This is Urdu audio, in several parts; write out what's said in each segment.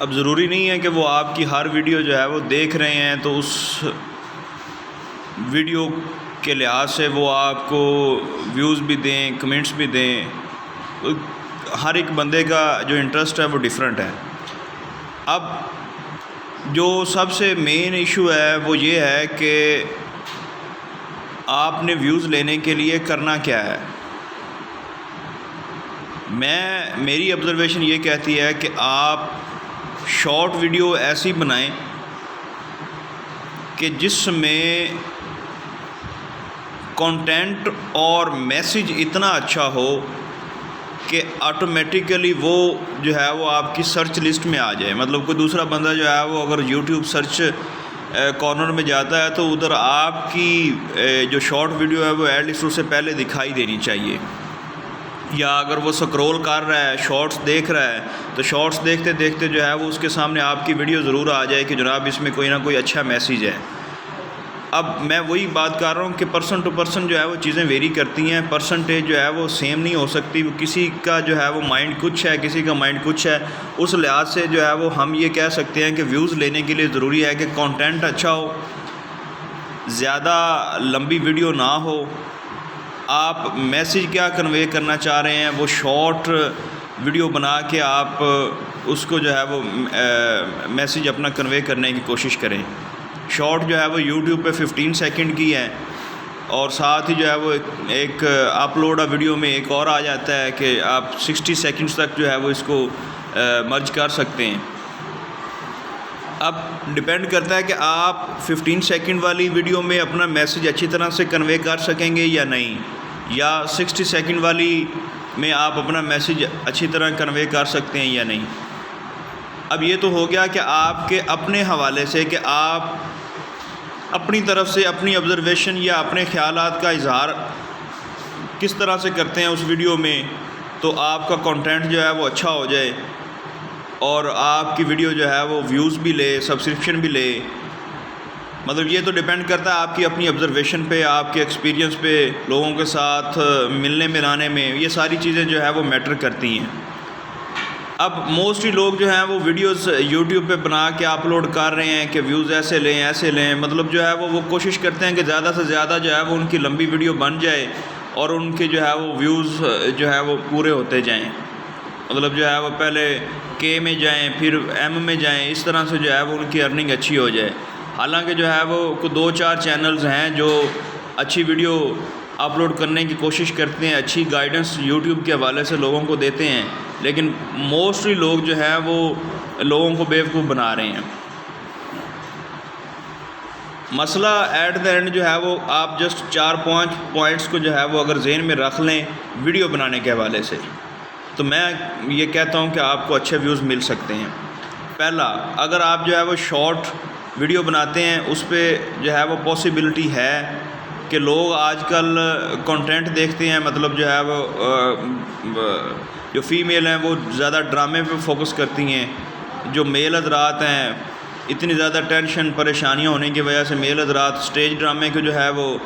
اب ضروری نہیں ہے کہ وہ آپ کی ہر ویڈیو جو ہے وہ دیکھ رہے ہیں تو اس ویڈیو کے لحاظ سے وہ آپ کو ویوز بھی دیں، کمنٹس بھی دیں. ہر ایک بندے کا جو انٹرسٹ ہے وہ ڈیفرنٹ ہے. اب جو سب سے مین ایشو ہے وہ یہ ہے کہ آپ نے ویوز لینے کے لیے کرنا کیا ہے. میری آبزرویشن یہ کہتی ہے کہ آپ شارٹ ویڈیو ایسی بنائیں کہ جس میں کنٹینٹ اور میسیج اتنا اچھا ہو کہ آٹومیٹیکلی وہ جو ہے وہ آپ کی سرچ لسٹ میں آ جائے. مطلب کوئی دوسرا بندہ جو ہے وہ اگر یوٹیوب سرچ کارنر میں جاتا ہے تو ادھر آپ کی جو شارٹ ویڈیو ہے وہ ایٹ لیسٹ اس سے پہلے دکھائی دینی چاہیے. یا اگر وہ سکرول کر رہا ہے، شارٹس دیکھ رہا ہے، تو شارٹس دیکھتے دیکھتے جو ہے وہ اس کے سامنے آپ کی ویڈیو ضرور آ جائے کہ جناب اس میں کوئی نہ کوئی اچھا میسیج ہے. اب میں وہی بات کر رہا ہوں کہ پرسن ٹو پرسن جو ہے وہ چیزیں ویری کرتی ہیں. پرسنٹیج جو ہے وہ سیم نہیں ہو سکتی. کسی کا جو ہے وہ مائنڈ کچھ ہے، کسی کا مائنڈ کچھ ہے. اس لحاظ سے جو ہے وہ ہم یہ کہہ سکتے ہیں کہ ویوز لینے کے لیے ضروری ہے کہ کانٹینٹ اچھا ہو، زیادہ لمبی ویڈیو نہ ہو. آپ میسیج کیا کنوے کرنا چاہ رہے ہیں وہ شارٹ ویڈیو بنا کے آپ اس کو جو ہے وہ میسیج اپنا کنوے کرنے کی کوشش کریں. شارٹ جو ہے وہ یوٹیوب پہ 15 سیکنڈ کی ہے، اور ساتھ ہی جو ہے وہ ایک اپلوڈ ویڈیو میں ایک اور آ جاتا ہے کہ آپ 60 سیکنڈز تک جو ہے وہ اس کو مرج کر سکتے ہیں. اب ڈپینڈ کرتا ہے کہ آپ 15 سیکنڈ والی ویڈیو میں اپنا میسیج اچھی طرح سے کنوے کر سکیں گے یا نہیں، یا 60 سیکنڈ والی میں آپ اپنا میسیج اچھی طرح کنوے کر سکتے ہیں یا نہیں. اب یہ تو ہو گیا کہ آپ کے اپنے حوالے سے کہ آپ اپنی طرف سے اپنی آبزرویشن یا اپنے خیالات کا اظہار کس طرح سے کرتے ہیں اس ویڈیو میں، تو آپ کا کنٹینٹ جو ہے وہ اچھا ہو جائے اور آپ کی ویڈیو جو ہے وہ ویوز بھی لے، سبسکرپشن بھی لے. مطلب یہ تو ڈیپینڈ کرتا ہے آپ کی اپنی آبزرویشن پہ، آپ کے ایکسپیرینس پہ، لوگوں کے ساتھ ملنے ملانے میں. یہ ساری چیزیں جو ہے وہ میٹر کرتی ہیں. اب موسٹلی لوگ جو ہیں وہ ویڈیوز یوٹیوب پہ بنا کے اپلوڈ کر رہے ہیں کہ ویوز ایسے لیں ایسے لیں. مطلب جو ہے وہ کوشش کرتے ہیں کہ زیادہ سے زیادہ جو ہے وہ ان کی لمبی ویڈیو بن جائے اور ان کے جو ہے وہ ویوز جو ہے وہ پورے ہوتے جائیں. مطلب جو ہے وہ پہلے کے میں جائیں، پھر ایم میں جائیں. اس طرح سے جو ہے وہ ان کی ارننگ اچھی ہو جائے. حالانکہ جو ہے وہ 2-4 چینلز ہیں جو اچھی ویڈیو اپلوڈ کرنے کی کوشش کرتے ہیں، اچھی گائیڈنس یوٹیوب کے حوالے سے لوگوں کو دیتے ہیں، لیکن موسٹلی لوگ جو ہیں وہ لوگوں کو بیوقوف بنا رہے ہیں. مسئلہ ایٹ دا اینڈ جو ہے وہ آپ جسٹ 4-5 پوائنٹس کو جو ہے وہ اگر ذہن میں رکھ لیں ویڈیو بنانے کے حوالے سے، تو میں یہ کہتا ہوں کہ آپ کو اچھے ویوز مل سکتے ہیں. پہلا، اگر آپ جو ہے وہ شارٹ ویڈیو بناتے ہیں اس پہ جو ہے وہ پاسبلٹی ہے کہ لوگ آج کل کنٹینٹ دیکھتے ہیں. مطلب جو ہے وہ جو فیمیل ہیں وہ زیادہ ڈرامے پہ فوکس کرتی ہیں. جو میل حضرات ہیں اتنی زیادہ ٹینشن پریشانیاں ہونے کی وجہ سے میل حضرات اسٹیج ڈرامے کو جو ہے وہ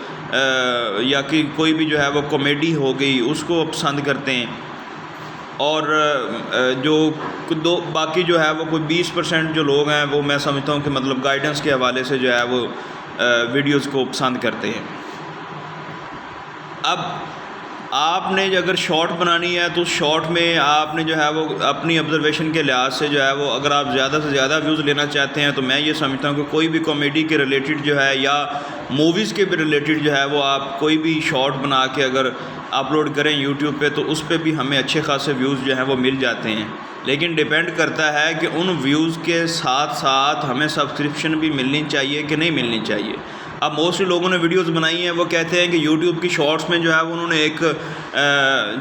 یا کہ کوئی بھی جو ہے وہ کامیڈی ہو گئی اس کو پسند کرتے ہیں. اور جو باقی جو ہے وہ کوئی 20% جو لوگ ہیں وہ میں سمجھتا ہوں کہ مطلب گائیڈنس کے حوالے سے جو ہے وہ ویڈیوز کو پسند کرتے ہیں. اب آپ نے اگر شارٹ بنانی ہے تو شارٹ میں آپ نے جو ہے وہ اپنی آبزرویشن کے لحاظ سے جو ہے وہ اگر آپ زیادہ سے زیادہ ویوز لینا چاہتے ہیں تو میں یہ سمجھتا ہوں کہ کوئی بھی کامیڈی کے ریلیٹڈ جو ہے یا موویز کے بھی ریلیٹڈ جو ہے وہ آپ کوئی بھی شارٹ بنا کے اگر اپلوڈ کریں یوٹیوب پہ تو اس پہ بھی ہمیں اچھے خاصے ویوز جو ہیں وہ مل جاتے ہیں. لیکن ڈیپینڈ کرتا ہے کہ ان ویوز کے ساتھ ساتھ ہمیں سبسکرپشن بھی ملنی چاہیے کہ نہیں ملنی چاہیے. اب موسٹلی لوگوں نے ویڈیوز بنائی ہیں وہ کہتے ہیں کہ یوٹیوب کی شارٹس میں جو ہے وہ انہوں نے ایک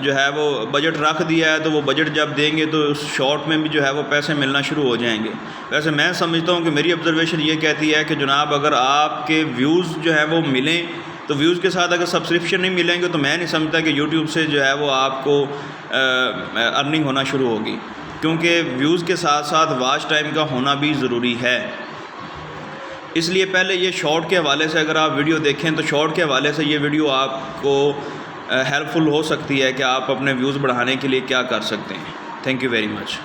جو ہے وہ بجٹ رکھ دیا ہے، تو وہ بجٹ جب دیں گے تو اس شارٹ میں بھی جو ہے وہ پیسے ملنا شروع ہو جائیں گے. ویسے میں سمجھتا ہوں کہ میری آبزرویشن یہ کہتی ہے کہ جناب اگر آپ کے ویوز جو ہے وہ ملیں تو ویوز کے ساتھ اگر سبسکرپشن نہیں ملیں گے تو میں نہیں سمجھتا کہ یوٹیوب سے جو ہے وہ آپ کو ارننگ ہونا شروع ہوگی، کیونکہ ویوز کے ساتھ ساتھ واچ ٹائم کا ہونا بھی ضروری ہے. اس لیے پہلے یہ شارٹ کے حوالے سے اگر آپ ویڈیو دیکھیں تو شارٹ کے حوالے سے یہ ویڈیو آپ کو ہیلپ فل ہو سکتی ہے کہ آپ اپنے ویوز بڑھانے کے لیے کیا کر سکتے ہیں. Thank you very much.